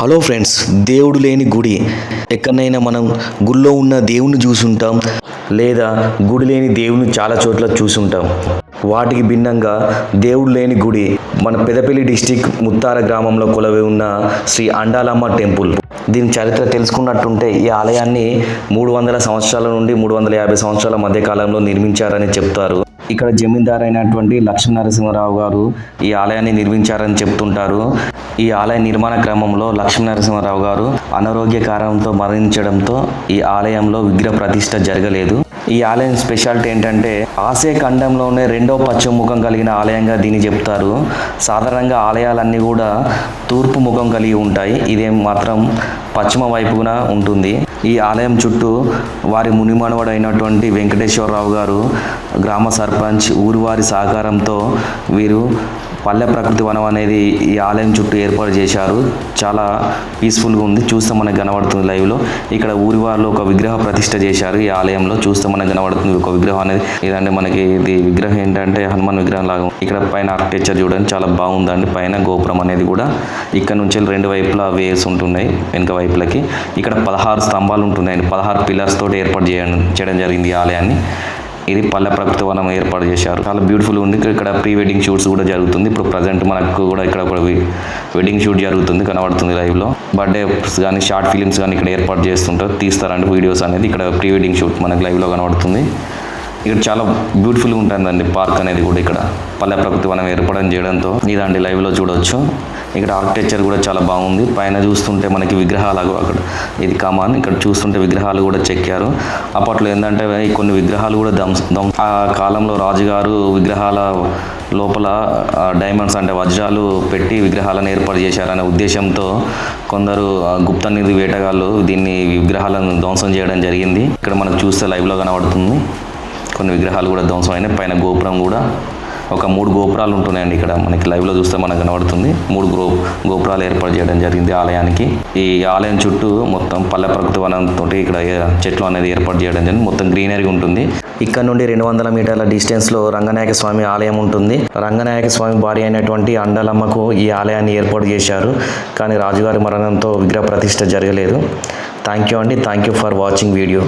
Hello friends, దేవుడు లేని గుడి ఎక్కడైనా మనం గుడిలో ఉన్న దేవుని చూసుంటాం, లేదా గుడి లేని దేవుని చాలా చోట్ల చూసుంటాం. వాటికి భిన్నంగా దేవుడు లేని గుడి మన పెదపల్లి డిస్టిక్ ముత్తార గ్రామంలో కొలువై ఉన్న శ్రీ అండాలమ్మ టెంపుల్. దీని చరిత్ర తెలుసుకున్నట్టుంటే ఈ ఆలయాన్ని 300 సంవత్సరాల నుండి 350 సంవత్సరాల మధ్య కాలంలో నిర్మించారని చెప్తారు. ఇక్కడ జమీందారు అయినటువంటి లక్ష్మీనరసింహరావు గారు ఈ ఆలయాన్ని నిర్మించారని చెప్తుంటారు. ఈ ఆలయ నిర్మాణ క్రమంలో లక్ష్మీనరసింహరావు గారు అనారోగ్య కారణంతో మరణించడంతో ఈ ఆలయంలో విగ్రహ ప్రతిష్ఠ జరగలేదు. ఈ ఆలయం స్పెషాలిటీ ఏంటంటే ఆసియా ఖండంలోనే రెండో పశ్చిమ ముఖం కలిగిన ఆలయంగా దీన్ని చెప్తారు. సాధారణంగా ఆలయాలన్నీ కూడా తూర్పు ముఖం కలిగి ఉంటాయి, ఇదేం మాత్రం పశ్చిమ వైపున ఉంటుంది. ఈ ఆలయం చుట్టూ వారి మునిమనవడు అయినటువంటి వెంకటేశ్వరరావు గారు, గ్రామ సర్పంచ్, ఊరి వారి సహకారంతో వీరు పల్లె ప్రకృతి వనం అనేది ఈ ఆలయం చుట్టూ ఏర్పాటు చేశారు. చాలా పీస్ఫుల్గా ఉంది, చూస్తే మనకు కనబడుతుంది లైవ్లో. ఇక్కడ ఊరి వాళ్ళు ఒక విగ్రహ ప్రతిష్ఠ చేశారు ఈ ఆలయంలో, చూస్తే మనకు కనబడుతుంది ఒక విగ్రహం అనేది. ఇదంటే మనకి ఇది విగ్రహం ఏంటంటే హనుమాన్ విగ్రహం లాగా. ఇక్కడ పైన ఆర్కిటెక్చర్ చూడండి చాలా బాగుందండి. పైన గోపురం అనేది కూడా ఇక్కడ నుంచి 2 వైపులా వేసి ఉంటున్నాయి, వెనుక వైపులకి. ఇక్కడ 16 స్తంభాలు ఉంటున్నాయండి, 16 పిల్లర్స్ తోటి ఏర్పాటు చేయడం జరిగింది ఈ ఆలయాన్ని. ఇది పల్లె ప్రకృతి వనం ఏర్పాటు చేశారు, చాలా బ్యూటిఫుల్ ఉంది. ఇక్కడ ప్రీ వెడ్డింగ్ షూట్స్ కూడా జరుగుతుంది. ఇప్పుడు ప్రజెంట్ మనకు కూడా ఇక్కడ ఒక వెడ్డింగ్ షూట్ జరుగుతుంది, కనబడుతుంది లైవ్లో. బర్త్డేస్ కానీ షార్ట్ ఫిలిమ్స్ కానీ ఇక్కడ ఏర్పాటు చేస్తుంటారు, తీస్తారండి వీడియోస్ అనేది. ఇక్కడ ప్రీ వెడ్డింగ్ షూట్ మనకు లైవ్లో కనబడుతుంది. ఇక్కడ చాలా బ్యూటిఫుల్గా ఉంటుందండి పార్క్ అనేది కూడా. ఇక్కడ పల్లె ప్రకృతి వనం ఏర్పాటు చేయడంతో ఇదండి లైవ్లో చూడవచ్చు. ఇక్కడ ఆర్కిటెక్చర్ కూడా చాలా బాగుంది. పైన చూస్తుంటే మనకి విగ్రహాలు, అక్కడ ఇది కమాన్, ఇక్కడ చూస్తుంటే విగ్రహాలు కూడా చెక్కారు. అప్పట్లో ఏంటంటే కొన్ని విగ్రహాలు కూడా ఆ కాలంలో రాజుగారు విగ్రహాల లోపల డైమండ్స్ అంటే వజ్రాలు పెట్టి విగ్రహాలను ఏర్పాటు చేశారనే ఉద్దేశంతో కొందరు గుప్త నిధి వేటగాళ్ళు దీన్ని విగ్రహాలను ధ్వంసం చేయడం జరిగింది. ఇక్కడ మనకు చూస్తే లైవ్లో కనబడుతుంది కొన్ని విగ్రహాలు కూడా ధ్వంసం అయినాయి. పైన గోపురం కూడా ఒక 3 గోపురాలు ఉంటున్నాయండి. ఇక్కడ మనకి లైవ్లో చూస్తే మనకు కనబడుతుంది 3 గోపురాలు ఏర్పాటు చేయడం జరిగింది ఆలయానికి. ఈ ఆలయం చుట్టూ మొత్తం పల్లె ప్రకృతి వనంతో ఇక్కడ చెట్లు అనేది ఏర్పాటు చేయడం జరిగింది. మొత్తం గ్రీనరీ ఉంటుంది. ఇక్కడ నుండి 200 మీటర్ల డిస్టెన్స్లో రంగనాయక స్వామి ఆలయం ఉంటుంది. రంగనాయక స్వామి భార్య అయినటువంటి అండాలమ్మకు ఈ ఆలయాన్ని ఏర్పాటు చేశారు, కానీ రాజుగారి మరణంతో విగ్రహ ప్రతిష్ఠ జరగలేదు. థ్యాంక్ యూ అండి, thank you for watching video.